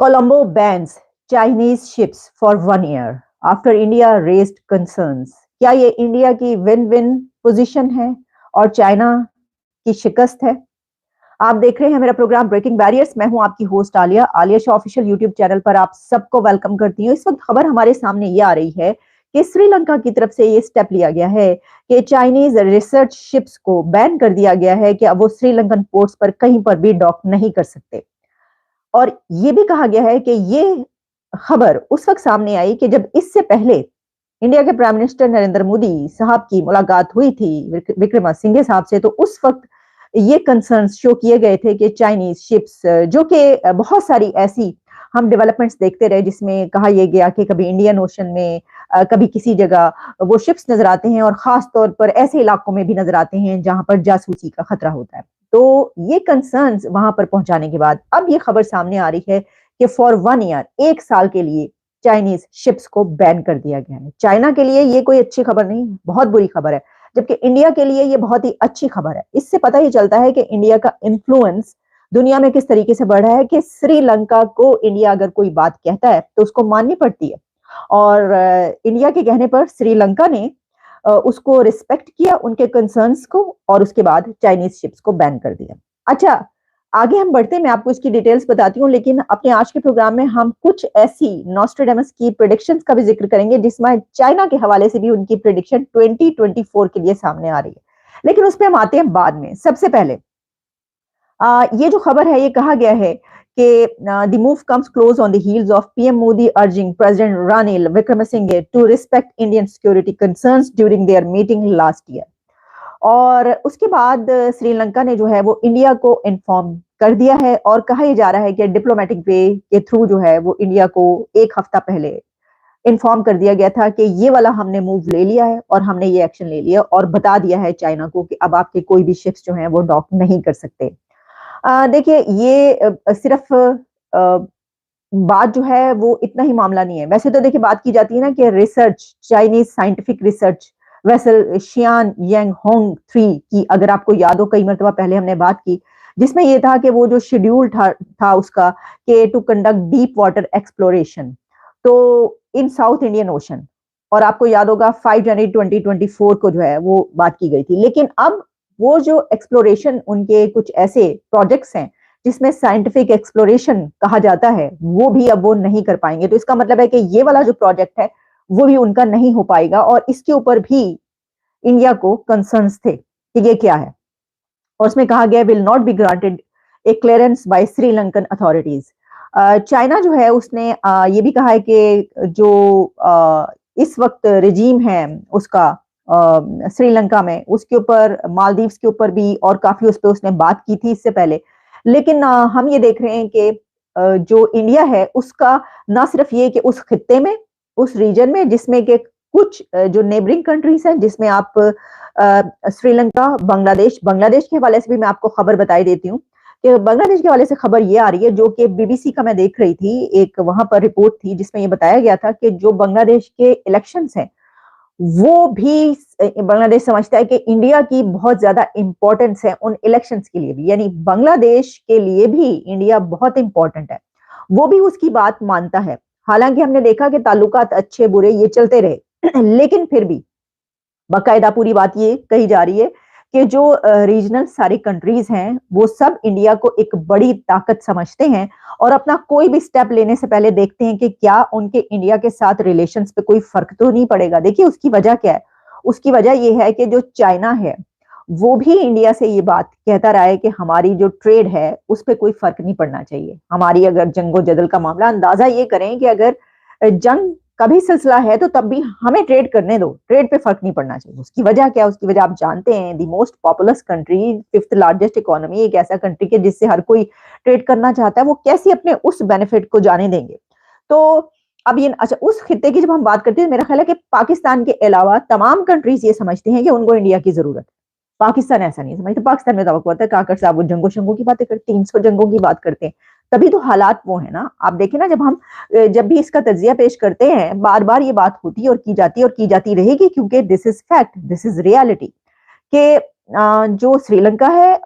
Colombo bans Chinese ships for 1 year after India raised concerns। क्या ये India की win win position है और चाइना की शिकस्त है? आप देख रहे हैं मेरा प्रोग्राम ब्रेकिंग बैरियर्स। मैं हूं आपकी host Alia. Alia show official YouTube channel पर आप सबको वेलकम करती हूँ। इस वक्त खबर हमारे सामने ये आ रही है कि श्रीलंका की तरफ से ये स्टेप लिया गया है कि चाइनीज रिसर्च शिप्स को बैन कर दिया गया है कि अब वो श्रीलंकन पोर्ट्स पर कहीं पर भी डॉक नहीं कर सकते। और ये भी कहा गया है कि ये खबर उस वक्त सामने आई कि जब इससे पहले इंडिया के प्राइम मिनिस्टर नरेंद्र मोदी साहब की मुलाकात हुई थी विक्रमासिंघे साहब से, तो उस वक्त ये कंसर्न शो किए गए थे कि चाइनीज शिप्स, जो कि बहुत सारी ऐसी हम डेवलपमेंट्स देखते रहे जिसमें कहा यह गया कि कभी इंडियन ओशन में, कभी किसी जगह वो शिप्स नजर आते हैं और खास तौर पर ऐसे इलाकों में भी नजर आते हैं जहां पर जासूसी का खतरा होता है। तो ये कंसर्न्स वहां पर पहुंचाने के बाद अब ये खबर सामने आ रही है कि फॉर 1 ईयर, 1 साल के लिए चाइनीज शिप्स को बैन कर दिया गया है। चाइना के लिए ये कोई अच्छी खबर नहीं, बहुत बुरी खबर है, जबकि इंडिया के लिए ये बहुत ही अच्छी खबर है। इससे पता ही चलता है कि इंडिया का इन्फ्लुएंस दुनिया में किस तरीके से बढ़ रहा है कि श्रीलंका को इंडिया अगर कोई बात कहता है तो उसको माननी पड़ती है। और इंडिया के कहने पर श्रीलंका ने उसको रिस्पेक्ट किया, उनके कंसर्न्स को, और उसके बाद चाइनीज शिप्स को बैन कर दिया। अच्छा, आगे हम बढ़ते हैं, मैं आपको इसकी डिटेल्स बताती हूँ, लेकिन अपने आज के प्रोग्राम में हम कुछ ऐसी नॉस्ट्रेडेमस की प्रेडिक्शंस का भी जिक्र करेंगे जिसमें चाइना के हवाले से भी उनकी प्रेडिक्शन 2024 के लिए सामने आ रही है। लेकिन उस पर हम आते हैं बाद में। सबसे पहले ये जो खबर है, ये कहा गया है कि the move comes close on the heels of PM Modi urging President Ranil Wickremesinghe to respect Indian security concerns during their meeting last year। और उसके बाद श्रीलंका ने जो है वो इंडिया को इन्फॉर्म कर दिया है और कहा यह जा रहा है कि डिप्लोमेटिक वे के थ्रू जो है वो इंडिया को एक हफ्ता पहले इन्फॉर्म कर दिया गया था कि ये वाला हमने मूव ले लिया है और हमने ये एक्शन ले लिया और बता दिया है चाइना को कि अब आपके कोई भी शिप्स जो हैं वो डॉक नहीं कर सकते। देखिए, ये सिर्फ बात जो है वो इतना ही मामला नहीं है। वैसे तो देखिए, बात की जाती है ना कि research, Chinese scientific research vessel Xiang Yang Hong 3 की, अगर आपको याद हो, कई मरतबा पहले हमने बात की, जिसमें यह था कि वो जो शेड्यूल था उसका कि to conduct deep water exploration तो इन साउथ इंडियन ओशन, और आपको याद होगा 5 जनवरी 2024 को जो है वो बात की गई थी। लेकिन अब वो जो एक्सप्लोरेशन, उनके कुछ ऐसे प्रोजेक्ट्स हैं जिसमें साइंटिफिक एक्सप्लोरेशन कहा जाता है, वो भी अब वो नहीं कर पाएंगे। तो इसका मतलब है कि ये वाला जो प्रोजेक्ट है वो भी उनका नहीं हो पाएगा, और इसके ऊपर भी इंडिया को कंसर्न्स थे कि ये क्या है। और उसमें कहा गया will not be granted a clearance by Sri Lankan authorities. China जो है उसने ये भी कहा है कि जो इस वक्त रिजीम है उसका श्रीलंका में, उसके ऊपर, मालदीव्स के ऊपर भी, और काफी उस पर उसने बात की थी इससे पहले। लेकिन हम ये देख रहे हैं कि जो इंडिया है उसका ना सिर्फ ये कि उस खित्ते में, उस रीजन में, जिसमें के कुछ जो नेबरिंग कंट्रीज हैं, जिसमें आप श्रीलंका, बांग्लादेश के हवाले से भी मैं आपको खबर बताई देती हूँ कि बांग्लादेश के हवाले से खबर ये आ रही है, जो कि बीबीसी का मैं देख रही थी, एक वहां पर रिपोर्ट थी जिसमें ये बताया गया था कि जो बांग्लादेश के इलेक्शंस हैं वो भी बांग्लादेश समझता है कि इंडिया की बहुत ज्यादा इंपॉर्टेंस है उन इलेक्शंस के लिए भी, यानी बांग्लादेश के लिए भी इंडिया बहुत इंपॉर्टेंट है, वो भी उसकी बात मानता है। हालांकि हमने देखा कि ताल्लुकात अच्छे बुरे ये चलते रहे लेकिन फिर भी बाकायदा पूरी बात ये कही जा रही है कि जो रीजनल सारी कंट्रीज हैं वो सब इंडिया को एक बड़ी ताकत समझते हैं और अपना कोई भी स्टेप लेने से पहले देखते हैं कि क्या उनके इंडिया के साथ रिलेशंस पे कोई फर्क तो नहीं पड़ेगा। देखिए, उसकी वजह क्या है? उसकी वजह ये है कि जो चाइना है वो भी इंडिया से ये बात कहता रहा है कि हमारी जो ट्रेड है उस पर कोई फर्क नहीं पड़ना चाहिए। हमारी अगर जंगो जदल का मामला, अंदाजा ये करें कि अगर जंग का भी सिलसिला है तो तब भी हमें ट्रेड करने दो, ट्रेड पे फर्क नहीं पड़ना चाहिए। उसकी वजह क्या है? उसकी वजह आप जानते हैं, the most populous country, 5th largest economy, एक ऐसा कंट्री के जिससे हर कोई ट्रेड करना चाहता है, वो कैसे अपने उस बेनिफिट को जाने देंगे? तो अब ये, अच्छा, उस खित्ते की जब हम बात करते हैं, मेरा ख्याल है कि पाकिस्तान के अलावा तमाम कंट्रीज ये समझते हैं कि उनको इंडिया की जरूरत है। पाकिस्तान ऐसा नहीं समझता। पाकिस्तान में तो होता है काकर साहब वो जंगों शंगों की बातें करते हैं, 300 जंगों की बात करते हैं, तभी तो हालात वो है ना। आप देखें ना, जब भी इसका तज्जिया पेश करते हैं, बार बार ये बात होती है और की जाती है और की जाती रहेगी, क्योंकि this is fact, this is reality कि जो श्रीलंका है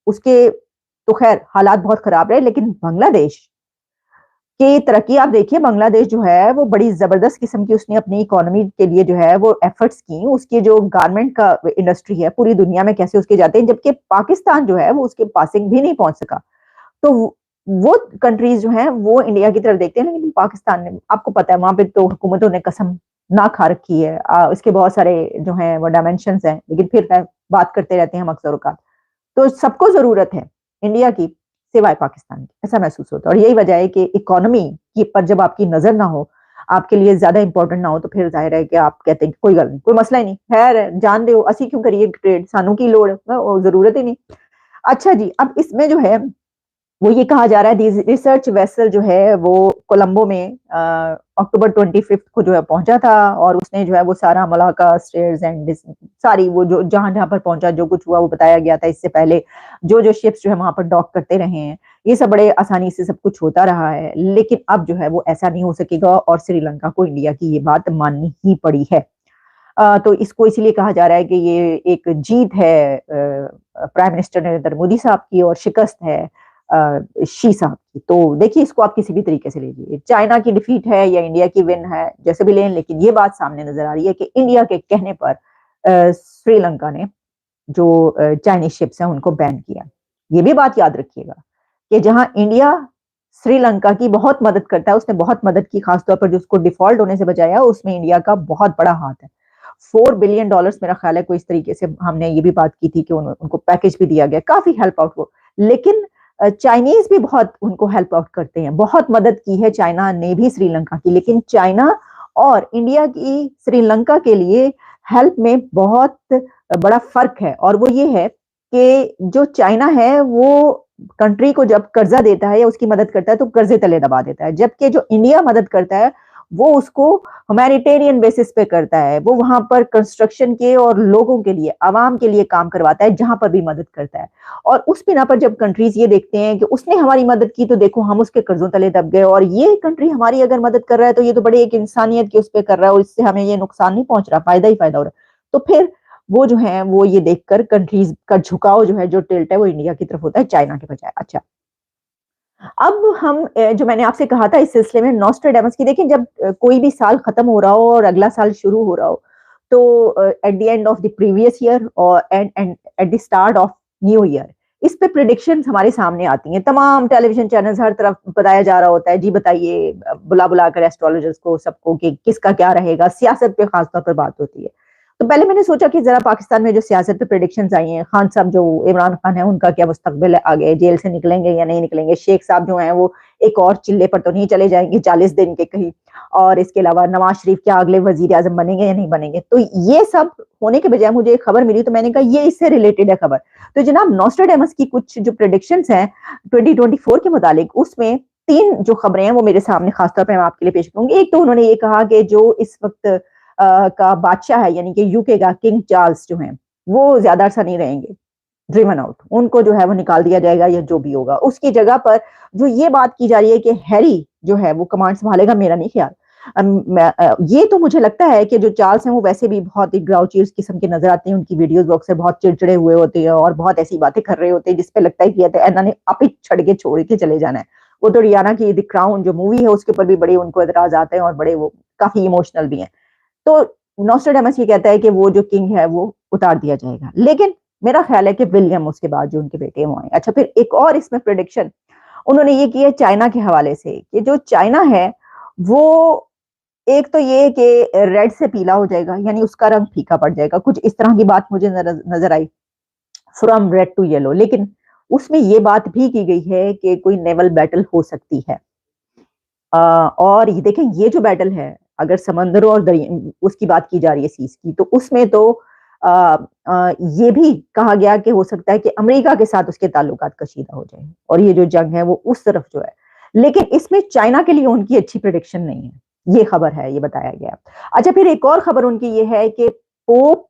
उसके तो खैर हालात बहुत खराब रहे, लेकिन बांग्लादेश की तरक्की आप देखिए, बांग्लादेश जो है वो बड़ी जबरदस्त किस्म की उसने अपनी इकोनॉमी के लिए जो है वो एफर्ट्स की, उसकी जो गारमेंट का इंडस्ट्री है पूरी दुनिया में कैसे उसके जाते हैं, जबकि पाकिस्तान जो है वो उसके पासिंग भी नहीं पहुंच सका। तो वो कंट्रीज जो हैं वो इंडिया की तरफ देखते हैं, लेकिन पाकिस्तान ने, आपको पता है वहां पे तो हुकूमतों ने कसम ना खा रखी है, इसके बहुत सारे जो हैं वो डायमेंशन हैं, लेकिन फिर है, बात करते रहते हैं हम अक्सर औकात। तो सबको जरूरत है इंडिया की सिवाय पाकिस्तान की, ऐसा महसूस होता है। और यही वजह है कि इकोनॉमी की पर जब आपकी नजर ना हो, आपके लिए ज्यादा इंपॉर्टेंट ना हो, तो फिर जाहिर है कि आप कहते हैं कि कोई गल नहीं, कोई मसला ही नहीं, खैर जान दो, असी क्यों करिए ट्रेड, सानू की लोड़, जरूरत ही नहीं। अच्छा जी, अब इसमें जो है वो ये कहा जा रहा है रिसर्च वेसल जो है वो कोलंबो में अक्टूबर 25 को जो है पहुंचा था, और उसने जो है वो सारा मलाका स्टेयर्स एंड सारी वो जो जहां जहां पर पहुंचा जो कुछ हुआ वो बताया गया था, इससे पहले जो जो शिप्स जो है वहां पर डॉक करते रहे हैं, ये सब बड़े आसानी से सब कुछ होता रहा है। लेकिन अब जो है वो ऐसा नहीं हो सकेगा, और श्रीलंका को इंडिया की ये बात माननी ही पड़ी है। तो इसको इसलिए कहा जा रहा है कि ये एक जीत है प्राइम मिनिस्टर नरेंद्र मोदी साहब की, और शिकस्त है शी साहब की। तो देखिए, इसको आप किसी भी तरीके से लीजिए, चाइना की डिफीट है या इंडिया की विन है, जैसे भी लें, लेकिन ये बात सामने नजर आ रही है कि इंडिया के कहने पर श्रीलंका ने जो चाइनीज शिप्स हैं उनको बैन किया। ये भी बात याद रखिएगा कि जहां इंडिया श्रीलंका की बहुत मदद करता है, उसने बहुत मदद की, खासतौर पर जो उसको डिफॉल्ट होने से बचाया, उसमें इंडिया का बहुत बड़ा हाथ है। $4 बिलियन मेरा ख्याल है कोई इस तरीके से, हमने ये भी बात की थी कि उनको पैकेज भी दिया गया, काफी हेल्प आउट हो। लेकिन चाइनीज भी बहुत उनको हेल्प आउट करते हैं, बहुत मदद की है चाइना ने भी श्रीलंका की। लेकिन चाइना और इंडिया की श्रीलंका के लिए हेल्प में बहुत बड़ा फर्क है, और वो ये है कि जो चाइना है वो कंट्री को जब कर्जा देता है या उसकी मदद करता है तो कर्जे तले दबा देता है, जबकि जो इंडिया मदद करता है वो उसको ह्यूमैनिटेरियन बेसिस पे करता है, वो वहां पर कंस्ट्रक्शन के और लोगों के लिए, आवाम के लिए काम करवाता है जहां पर भी मदद करता है। और उस बिना पर जब कंट्रीज ये देखते हैं कि उसने हमारी मदद की तो देखो हम उसके कर्जों तले दब गए, और ये कंट्री हमारी अगर मदद कर रहा है तो ये तो बड़े एक इंसानियत की उस पर कर रहा है, और इससे हमें ये नुकसान नहीं पहुंच रहा, फायदा ही फायदा हो रहा है। तो फिर वो जो है वो ये देखकर कंट्रीज का झुकाव जो है, जो टिल्ट है, वो इंडिया की तरफ होता है, चाइना के बजाय। अच्छा, अब हम जो मैंने आपसे कहा था इस सिलसिले में नॉस्ट्रेडेमस की, देखिए जब कोई भी साल खत्म हो रहा हो और अगला साल शुरू हो रहा हो, तो at the end of the previous year और and at the start of new year, इस पे प्रिडिक्शंस हमारे सामने आती हैं, तमाम टेलीविजन चैनल्स हर तरफ बताया जा रहा होता है, जी बताइए, बुला बुला कर एस्ट्रोलॉजर्स को सबको कि किसका क्या रहेगा, सियासत पे खासतौर पर बात होती है। तो पहले मैंने सोचा कि जरा पाकिस्तान में जो सियासत पे प्रेडिक्शंस आई हैं, खान साहब जो इमरान खान है उनका क्या मुस्तकबिल है, आगे जेल से निकलेंगे या नहीं निकलेंगे, शेख साहब जो हैं वो एक और चिल्ले पर तो नहीं चले जाएंगे 40 दिन के कहीं, और इसके अलावा नवाज शरीफ क्या अगले वजीर आजम बनेंगे या नहीं बनेंगे। तो ये सब होने के बजाय मुझे एक खबर मिली, तो मैंने कहा ये इससे रिलेटेड है खबर। तो जनाब नॉस्ट्रेडेमस की कुछ जो प्रेडिक्शंस हैं 2024 के मुतालिक, उसमें 3 जो खबरें हैं वो मेरे सामने खासतौर पर मैं आपके लिए पेश करूंगी। एक तो उन्होंने ये कहा कि जो इस वक्त का बादशाह है, यानी कि यूके का किंग चार्ल्स जो है वो ज्यादा अरसा नहीं रहेंगे, ड्रिवन आउट, उनको जो है वो निकाल दिया जाएगा या जो भी होगा। उसकी जगह पर जो ये बात की जा रही है कि हैरी जो है वो कमांड संभालेगा, मेरा नहीं ख्याल। ये तो मुझे लगता है कि जो चार्ल्स हैं वो वैसे भी बहुत ही ग्राउची उस किस्म के नजर आते हैं, उनकी वीडियोस बॉक्स से बहुत चिड़चिड़े हुए होते हैं और बहुत ऐसी बातें कर रहे होते हैं जिसपे लगता है कि इन्होंने आप ही छड़ के छोड़ के चले जाना है। वो तो रियाना की द क्राउन जो मूवी है उसके ऊपर भी बड़े उनको एतराज आते हैं, और बड़े वो काफी इमोशनल भी हैं। तो नॉस्ट्रेडेमस ये कहता है कि वो जो किंग है वो उतार दिया जाएगा, लेकिन मेरा ख्याल है कि विलियम उसके बाद जो उनके बेटे वो आए। अच्छा, फिर एक और इसमें प्रेडिक्शन उन्होंने ये की है चाइना के हवाले से, कि जो चाइना है वो एक तो ये कि रेड से पीला हो जाएगा, यानी उसका रंग फीका पड़ जाएगा, कुछ इस तरह की बात मुझे नजर आई, फ्रॉम रेड टू येलो। लेकिन उसमें ये बात भी की गई है कि कोई नेवल बैटल हो सकती है। और ये देखें, ये जो बैटल है, अगर समंदरों और उसकी बात की जा रही है सीज की, तो उसमें तो ये भी कहा गया कि हो सकता है कि अमेरिका के साथ उसके ताल्लुकात कशीदा हो जाए, और ये जो जंग है वो उस तरफ जो है। लेकिन इसमें चाइना के लिए उनकी अच्छी प्रेडिक्शन नहीं है, ये खबर है, ये बताया गया। अच्छा, फिर एक और खबर उनकी ये है कि पोप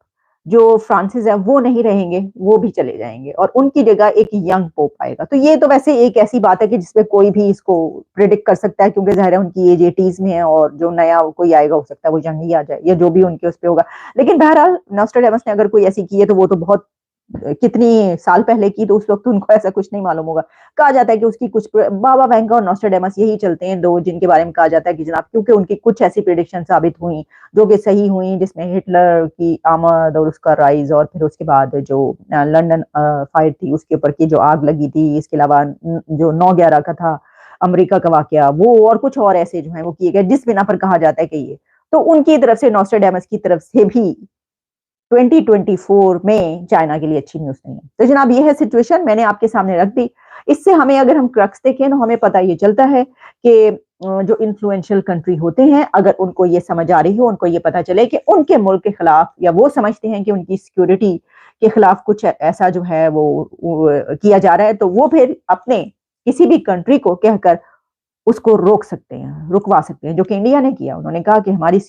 जो फ्रांसिस है वो नहीं रहेंगे, वो भी चले जाएंगे, और उनकी जगह एक यंग पोप आएगा। तो ये तो वैसे एक ऐसी बात है कि जिसपे कोई भी इसको प्रिडिक्ट कर सकता है, क्योंकि जाहिर है उनकी एज 80s में है, और जो नया कोई आएगा हो सकता है वो यंग ही आ जाए या जो भी उनके उस पे होगा। लेकिन बहरहाल नॉस्ट्रेडेमस ने अगर कोई ऐसी की है तो वो तो बहुत कितनी साल पहले की, तो उस वक्त उनको ऐसा कुछ नहीं मालूम होगा। कहा जाता है कि उसकी कुछ बाबा वेंगा और नॉस्ट्राडेमस यही चलते हैं दो, जिनके बारे में कहा जाता है कि जनाब क्योंकि उनकी कुछ ऐसी प्रेडिक्शन साबित हुई जो कि सही हुई, जिसमें हिटलर की आमद और उसका राइज, और फिर उसके बाद जो लंदन फायर थी उसके ऊपर की जो आग लगी थी, इसके अलावा जो 9/11 का था अमेरिका का वाकया, वो और कुछ और ऐसे जो है वो किए गए, जिस बिना पर कहा जाता है कि ये, तो उनकी तरफ से, नॉस्ट्राडेमस की तरफ से भी 2024 में चाइना के लिए अच्छी न्यूज नहीं है। तो जनाब ये है सिचुएशन, मैंने आपके सामने रख दी। इससे हमें, अगर हम क्रक्स देखें, तो हमें पता ये चलता है कि जो इन्फ्लुएंशियल कंट्री होते हैं, अगर उनको ये समझ आ रही हो, उनको ये पता चले कि उनके मुल्क के खिलाफ, या वो समझते हैं कि उनकी सिक्योरिटी के खिलाफ कुछ ऐसा जो है वो किया जा रहा है, तो वो फिर अपने किसी भी कंट्री को कहकर उसको रोक सकते हैं, रुकवा सकते हैं, जो कि इंडिया ने किया। उन्होंने कहा कि हमारी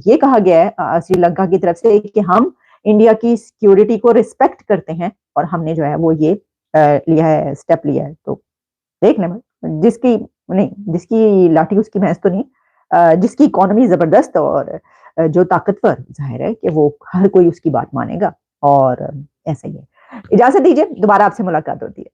ये कहा गया है श्रीलंका की तरफ से कि हम इंडिया की सिक्योरिटी को रिस्पेक्ट करते हैं, और हमने जो है वो ये लिया है, स्टेप लिया है। तो देख लें, जिसकी नहीं, जिसकी लाठी उसकी भैंस तो नहीं, जिसकी इकोनॉमी जबरदस्त और जो ताकतवर, जाहिर है कि वो हर कोई उसकी बात मानेगा, और ऐसा ही है। इजाजत दीजिए, दोबारा आपसे मुलाकात होती है।